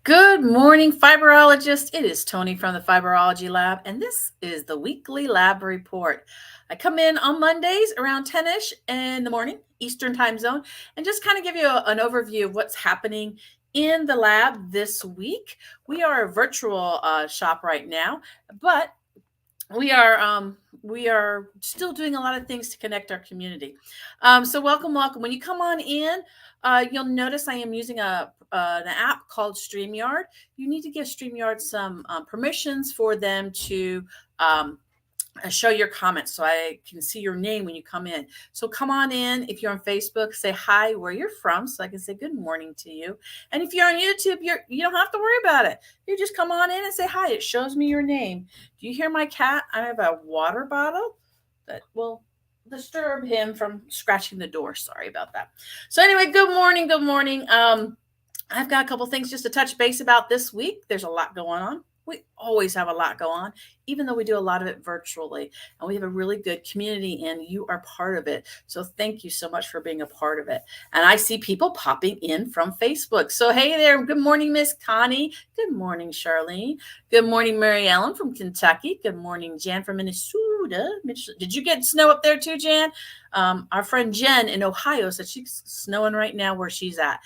Good morning, fiberologist. It is Tony from the Fiberology Lab, and this is the weekly lab report. I come in on Mondays around 10ish in the morning, Eastern time zone, and just kind of give you an overview of what's happening in the lab this week. We are a virtual shop right now, but we are still doing a lot of things to connect our community. So welcome. When you come on in, you'll notice I am using an app called StreamYard. You need to give StreamYard some permissions for them to show your comments so I can see your name when you come in. So come on in. If you're on Facebook, say hi, where you're from, so I can say good morning to you. And if you're on YouTube, you don't have to worry about it. You just come on in and say hi. It shows me your name. Do you hear my cat? I have a water bottle that will disturb him from scratching the door. Sorry about that. So anyway, good morning. Good morning. I've got a couple things just to touch base about this week. There's a lot going on. We always have a lot go on, even though we do a lot of it virtually. And we have a really good community, and you are part of it. So thank you so much for being a part of it. And I see people popping in from Facebook. So hey there. Good morning, Miss Connie. Good morning, Charlene. Good morning, Mary Ellen from Kentucky. Good morning, Jan from Minnesota. Did you get snow up there too, Jan? Our friend Jen in Ohio said she's snowing right now where she's at.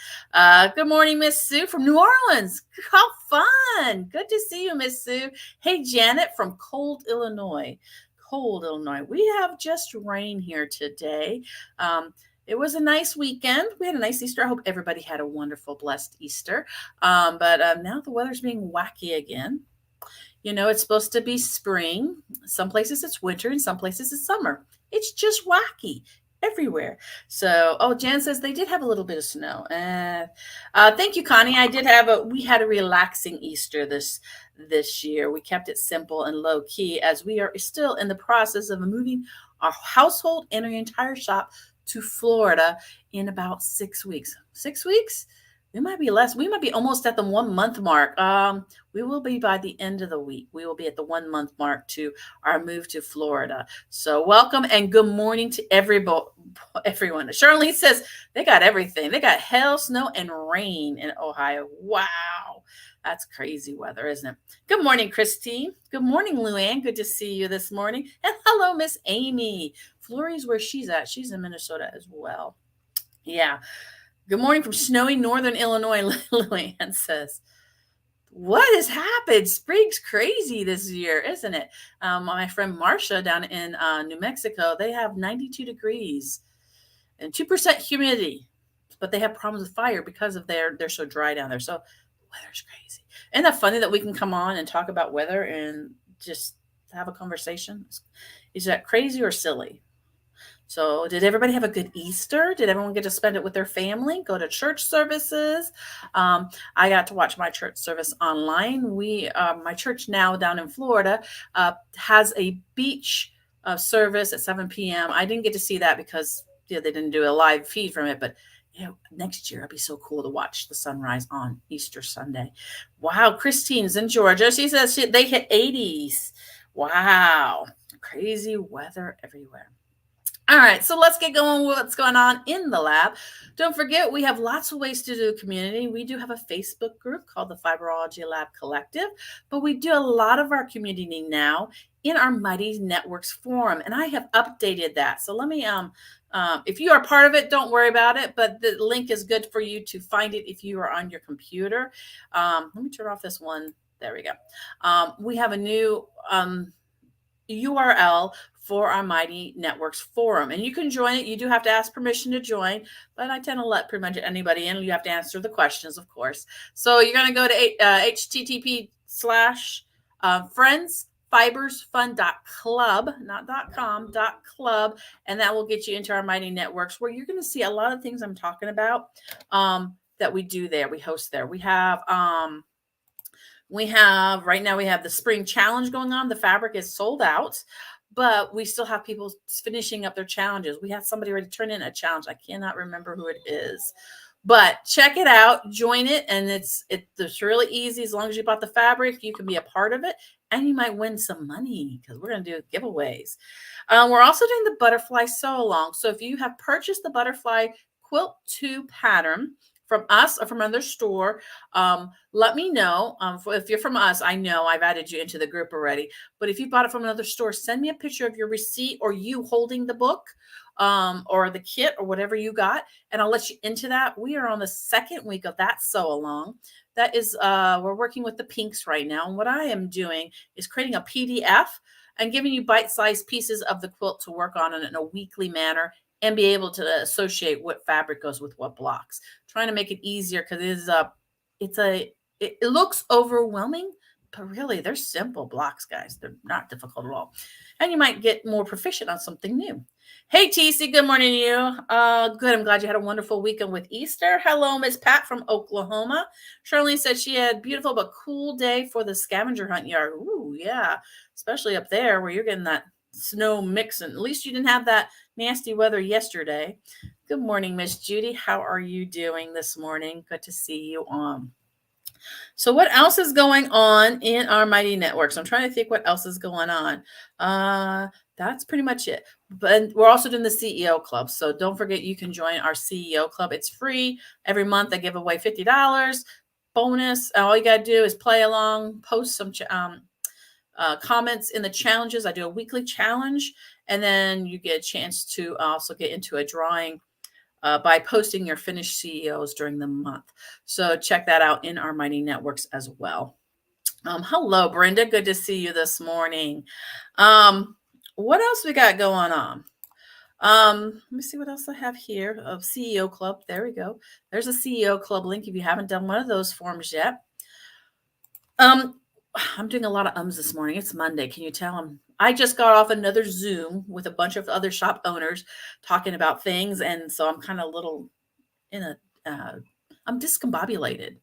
Good morning, Miss Sue from New Orleans. How fun. Good to see you, Miss Sue. Hey, Janet from Cold, Illinois. Cold, Illinois. We have just rain here today. It was a nice weekend. We had a nice Easter. I hope everybody had a wonderful, blessed Easter. But now the weather's being wacky again. You know, it's supposed to be spring. Some places it's winter, and some places it's summer. It's just wacky everywhere. So, oh, Jan says they did have a little bit of snow. Thank you, Connie. We had a relaxing Easter this year. We kept it simple and low key as we are still in the process of moving our household and our entire shop to Florida in about 6 weeks. 6 weeks? We might be less. We might be almost at the 1 month mark. We will be by the end of the week. We will be at the 1 month mark to our move to Florida. So welcome and good morning to everyone. Charlene says they got everything. They got hail, snow, and rain in Ohio. Wow. That's crazy weather, isn't it? Good morning, Christine. Good morning, Luann. Good to see you this morning. And hello, Miss Amy. Florrie's where she's at. She's in Minnesota as well. Yeah. Good morning from snowy northern Illinois, Luann says. What has happened? Spring's crazy this year, isn't it? My friend Marcia down in New Mexico, they have 92 degrees and 2% humidity, but they have problems with fire because of they're so dry down there. So the weather's crazy. Isn't that funny that we can come on and talk about weather and just have a conversation? Is that crazy or silly? So, did everybody have a good Easter? Did everyone get to spend it with their family? Go to church services? I got to watch my church service online. My church now down in Florida, has a beach service at 7 p.m. I didn't get to see that because they didn't do a live feed from it, but next year it'll be so cool to watch the sunrise on Easter Sunday. Wow, Christine's in Georgia. She says they hit 80s. Wow, crazy weather everywhere. All right, so let's get going with what's going on in the lab. Don't forget, we have lots of ways to do community. We do have a Facebook group called the Fiberology Lab Collective, but we do a lot of our community now in our Mighty Networks forum, and I have updated that. So let me, if you are part of it, don't worry about it, but the link is good for you to find it if you are on your computer. Let me turn off this one. There we go. We have a new URL for our Mighty Networks forum. And you can join it. You do have to ask permission to join, but I tend to let pretty much anybody in. You have to answer the questions, of course. So you're going to go to http:/friendsfibersfun.club, not .com, .club, and that will get you into our Mighty Networks where you're going to see a lot of things I'm talking about that we do there. We host there. We have right now we have the spring challenge going on. The fabric is sold out, but we still have people finishing up their challenges. We had somebody already turn in a challenge. I cannot remember who it is, but check it out, join it. And it's really easy. As long as you bought the fabric, you can be a part of it and you might win some money because we're going to do giveaways. We're also doing the butterfly sew along. So if you have purchased the butterfly quilt 2 pattern from us or from another store, let me know. If you're from us, I know I've added you into the group already. But if you bought it from another store, send me a picture of your receipt or you holding the book, or the kit or whatever you got, and I'll let you into that. We are on the second week of that sew along. That is, we're working with the pinks right now. And what I am doing is creating a PDF and giving you bite-sized pieces of the quilt to work on in a weekly manner and be able to associate what fabric goes with what blocks. Trying to make it easier because it looks overwhelming, but really they're simple blocks, guys. They're not difficult at all. And you might get more proficient on something new. Hey, TC, good morning to you. Good. I'm glad you had a wonderful weekend with Easter. Hello, Miss Pat from Oklahoma. Charlene said she had beautiful but cool day for the scavenger hunt yard. Ooh, yeah, especially up there where you're getting that snow mix. And at least you didn't have that nasty weather yesterday. Good morning, Miss Judy. How are you doing this morning? Good to see you on. So what else is going on in our mighty networks? I'm trying to think what else is going on. That's pretty much it. But we're also doing the CEO club. So don't forget you can join our CEO club. It's free. Every month I give away $50 bonus. All you got to do is play along, post some comments in the challenges. I do a weekly challenge, and then you get a chance to also get into a drawing by posting your finished CEOs during the month. So check that out in our mighty networks as well. Hello, Brenda. Good to see you this morning. What else we got going on? Let me see what else I have here of CEO Club. There we go. There's a CEO Club link if you haven't done one of those forms yet. I'm doing a lot of ums this morning. It's Monday. Can you tell them? I just got off another Zoom with a bunch of other shop owners talking about things. And so I'm kind of a little I'm discombobulated.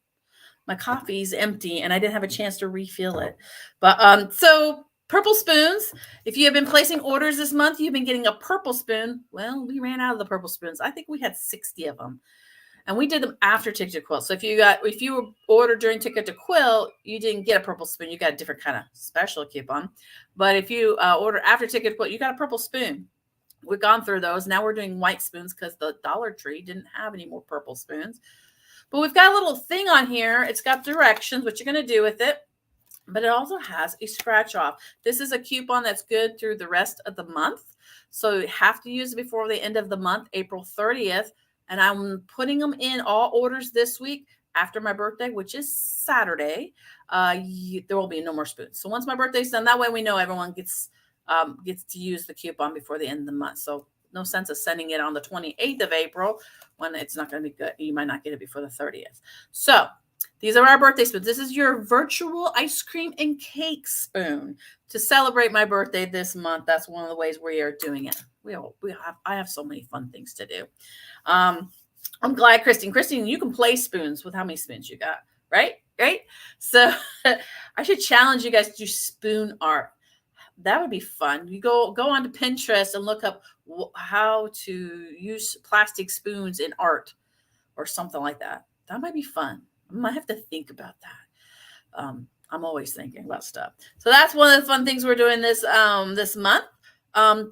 My coffee's empty and I didn't have a chance to refill it. But so purple spoons, if you have been placing orders this month, you've been getting a purple spoon. Well, we ran out of the purple spoons. I think we had 60 of them. And we did them after Ticket to Quilt. So if you ordered during Ticket to Quilt, you didn't get a purple spoon. You got a different kind of special coupon. But if you order after Ticket to Quilt, you got a purple spoon. We've gone through those. Now we're doing white spoons because the Dollar Tree didn't have any more purple spoons. But we've got a little thing on here. It's got directions, what you're going to do with it. But it also has a scratch off. This is a coupon that's good through the rest of the month. So you have to use it before the end of the month, April 30th. And I'm putting them in all orders this week after my birthday, which is Saturday. There will be no more spoons. So once my birthday's done, that way we know everyone gets to use the coupon before the end of the month. So no sense of sending it on the 28th of April when it's not going to be good. You might not get it before the 30th. So these are our birthday spoons. This is your virtual ice cream and cake spoon to celebrate my birthday this month. That's one of the ways we are doing it. I have so many fun things to do. I'm glad, Christine, you can play spoons with how many spoons you got, right? So I should challenge you guys to do spoon art. That would be fun. You go onto Pinterest and look up how to use plastic spoons in art or something like that. That might be fun. I might have to think about that. I'm always thinking about stuff. So that's one of the fun things we're doing this month.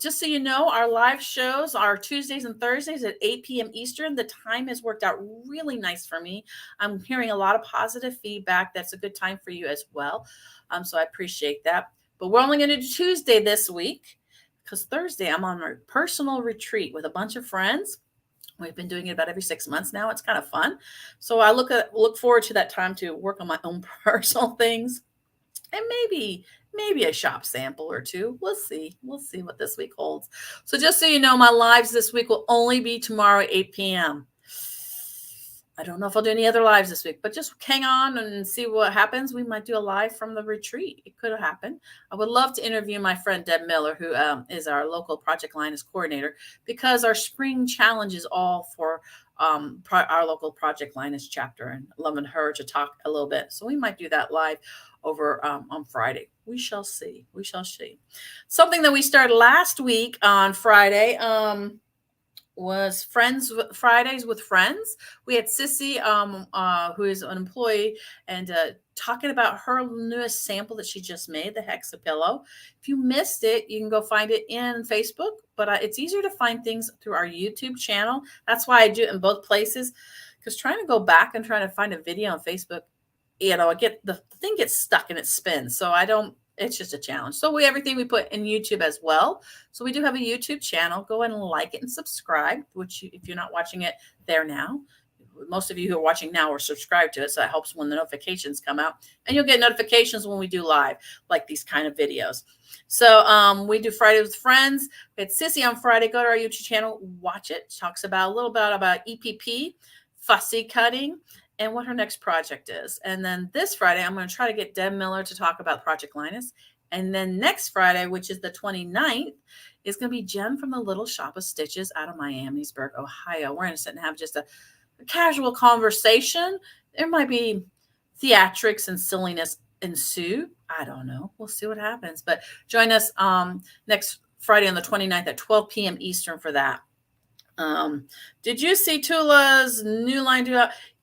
Just so you know, our live shows are Tuesdays and Thursdays at 8 p.m. Eastern. The time has worked out really nice for me. I'm hearing a lot of positive feedback. That's a good time for you as well. So I appreciate that. But we're only going to do Tuesday this week because Thursday I'm on my personal retreat with a bunch of friends. We've been doing it about every 6 months now. It's kind of fun. So I look forward to that time to work on my own personal things and maybe a shop sample or two. We'll see what this week holds. So just so you know, my lives this week will only be tomorrow at 8 p.m. I don't know if I'll do any other lives this week, but just hang on and see what happens. We might do a live from the retreat. It could have happened. I would love to interview my friend Deb Miller, who is our local Project Linus coordinator, because our spring challenge is all for our local Project Linus chapter, and loving her to talk a little bit. So we might do that live over on Friday. We shall see. Something that we started last week on Friday was Fridays with Friends. We had Sissy, who is an employee, and talking about her newest sample that she just made, the Hexa Pillow. If you missed it, you can go find it in Facebook, but it's easier to find things through our YouTube channel. That's why I do it in both places. because trying to go back and trying to find a video on Facebook, I get the thing gets stuck and it spins. So I don't, it's just a challenge. So everything we put in YouTube as well. So we do have a YouTube channel. Go and like it and subscribe, which if you're not watching it there now, most of you who are watching now are subscribed to it. So that helps when the notifications come out, and you'll get notifications when we do live, like these kind of videos. So we do Friday with Friends. We had Sissy on Friday. Go to our YouTube channel, watch it. She talks about a little bit about EPP, fussy cutting, and what her next project is. And then this Friday, I'm going to try to get Deb Miller to talk about Project Linus. And then next Friday, which is the 29th, is going to be Jen from the Little Shop of Stitches out of Miamisburg, Ohio. We're going to sit and have just a casual conversation. There might be theatrics and silliness ensue. I don't know. We'll see what happens. But join us next Friday on the 29th at 12 p.m. Eastern for that. Did you see Tula's new line?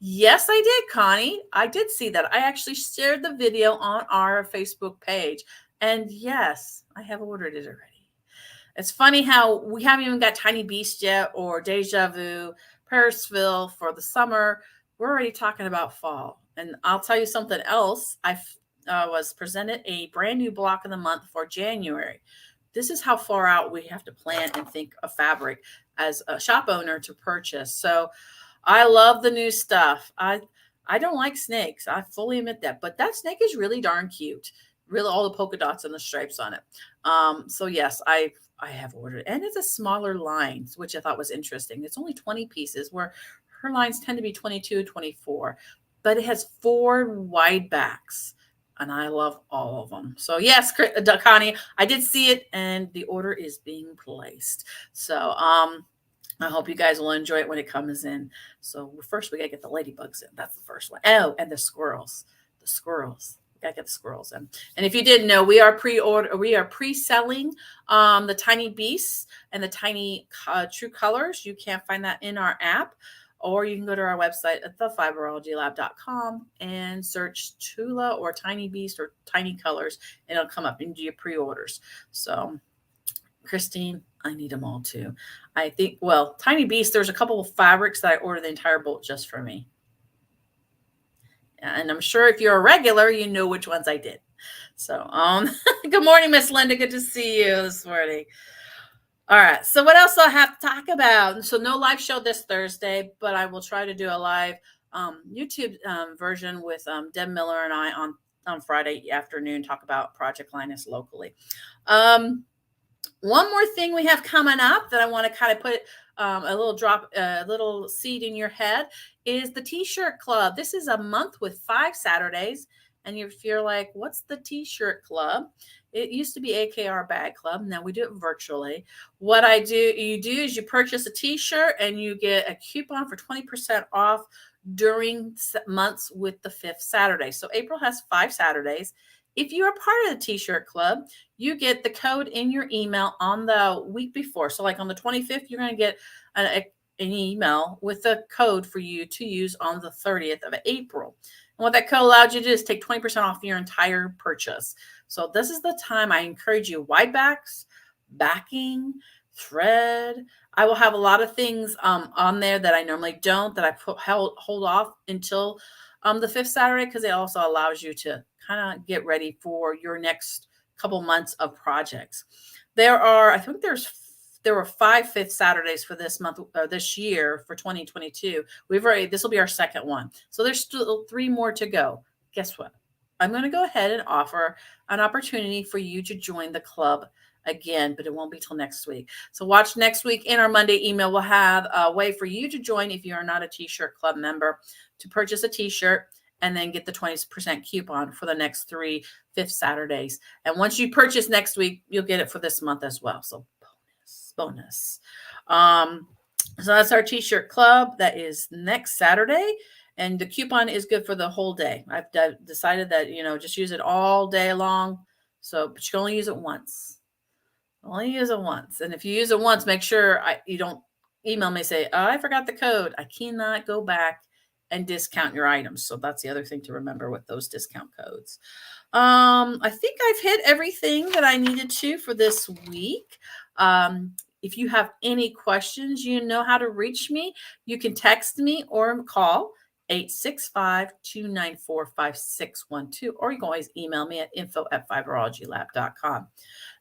Yes, I did, Connie. I did see that. I actually shared the video on our Facebook page. And yes, I have ordered it already. It's funny how we haven't even got Tiny Beast yet or Deja Vu, Parisville for the summer. We're already talking about fall. And I'll tell you something else. I was presented a brand new block of the month for January. This is how far out we have to plan and think of fabric as a shop owner to purchase. So I love the new stuff. I don't like snakes. I fully admit that. But that snake is really darn cute. Really, all the polka dots and the stripes on it. So yes, I have ordered. And it's a smaller line, which I thought was interesting. It's only 20 pieces, where her lines tend to be 22, 24. But it has 4 wide backs. And I love all of them. So yes, Connie, I did see it, and the order is being placed. So I hope you guys will enjoy it when it comes in. So first, we gotta get the ladybugs in. That's the first one. Oh, and the squirrels. The squirrels. We gotta get the squirrels in. And if you didn't know, we are pre-selling the Tiny Beasts and the Tiny True Colors. You can't find that in our app. Or you can go to our website at thefiberologylab.com and search Tula or Tiny Beast or Tiny Colors, and it'll come up into your pre-orders. So, Christine, I need them all too. I think, well, Tiny Beast, there's a couple of fabrics that I ordered the entire bolt just for me. And I'm sure if you're a regular, you know which ones I did. So, good morning, Miss Linda. Good to see you this morning. All right. So what else do I have to talk about? So no live show this Thursday, but I will try to do a live YouTube version with Deb Miller and I on Friday afternoon, talk about Project Linus locally. One more thing we have coming up that I want to kind of put a little seed in your head is the T-shirt club. This is a month with 5 Saturdays. And if you're like, what's the T-shirt club? It used to be AKR Bag Club. Now we do it virtually. What you do is you purchase a T-shirt and you get a coupon for 20% off during months with the 5th Saturday. So April has 5 Saturdays. If you are part of the T-shirt club, you get the code in your email on the week before. So like on the 25th, you're going to get an email with a code for you to use on the 30th of April. And what that code allows you to do is take 20% off your entire purchase. So this is the time I encourage you. Wide backs, backing, thread. I will have a lot of things on there that I normally don't, that I hold off until the 5th Saturday, because it also allows you to kind of get ready for your next couple months of projects. There were 5 5th Saturdays for this month, this year for 2022. This will be our second one. So there's still 3 more to go. Guess what? I'm going to go ahead and offer an opportunity for you to join the club again, but it won't be till next week. So watch next week. In our Monday email, we'll have a way for you to join if you are not a T-shirt club member, to purchase a T-shirt and then get the 20% coupon for the next 3 5th Saturdays. And once you purchase next week, you'll get it for this month as well. So bonus. So that's our T-shirt club. That is next Saturday. And the coupon is good for the whole day. I've decided that, just use it all day long. So, but you can only use it once. Only use it once. And if you use it once, make sure you don't email me, say, oh, I forgot the code. I cannot go back and discount your items. So that's the other thing to remember with those discount codes. I think I've hit everything that I needed to for this week. If you have any questions, you know how to reach me. You can text me or call 865-294-5612, or you can always email me at info@fiberologylab.com.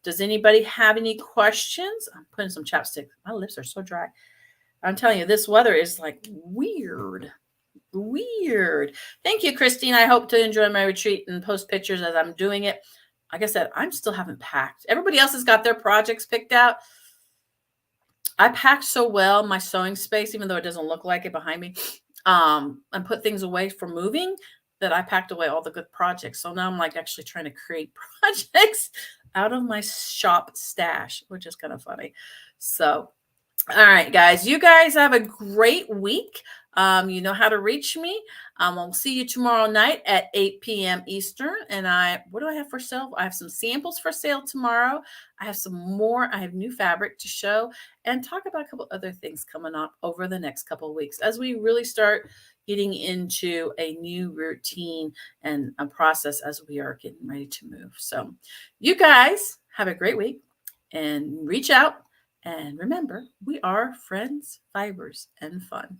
Does anybody have any questions? I'm putting some chapstick. My lips are so dry. I'm telling you, this weather is like weird. Weird. Thank you, Christine. I hope to enjoy my retreat and post pictures as I'm doing it. Like I said, I'm still haven't packed. Everybody else has got their projects picked out. I packed so well my sewing space, even though it doesn't look like it behind me, and put things away for moving, that I packed away all the good projects. So now I'm like actually trying to create projects out of my shop stash, which is kind of funny. So all right, guys, you guys have a great week. You know how to reach me. I'll see you tomorrow night at 8 p.m. Eastern. And what do I have for sale? I have some samples for sale tomorrow. I have some more. I have new fabric to show and talk about a couple other things coming up over the next couple of weeks as we really start getting into a new routine and a process as we are getting ready to move. So you guys have a great week and reach out. And remember, we are friends, fibers, and fun.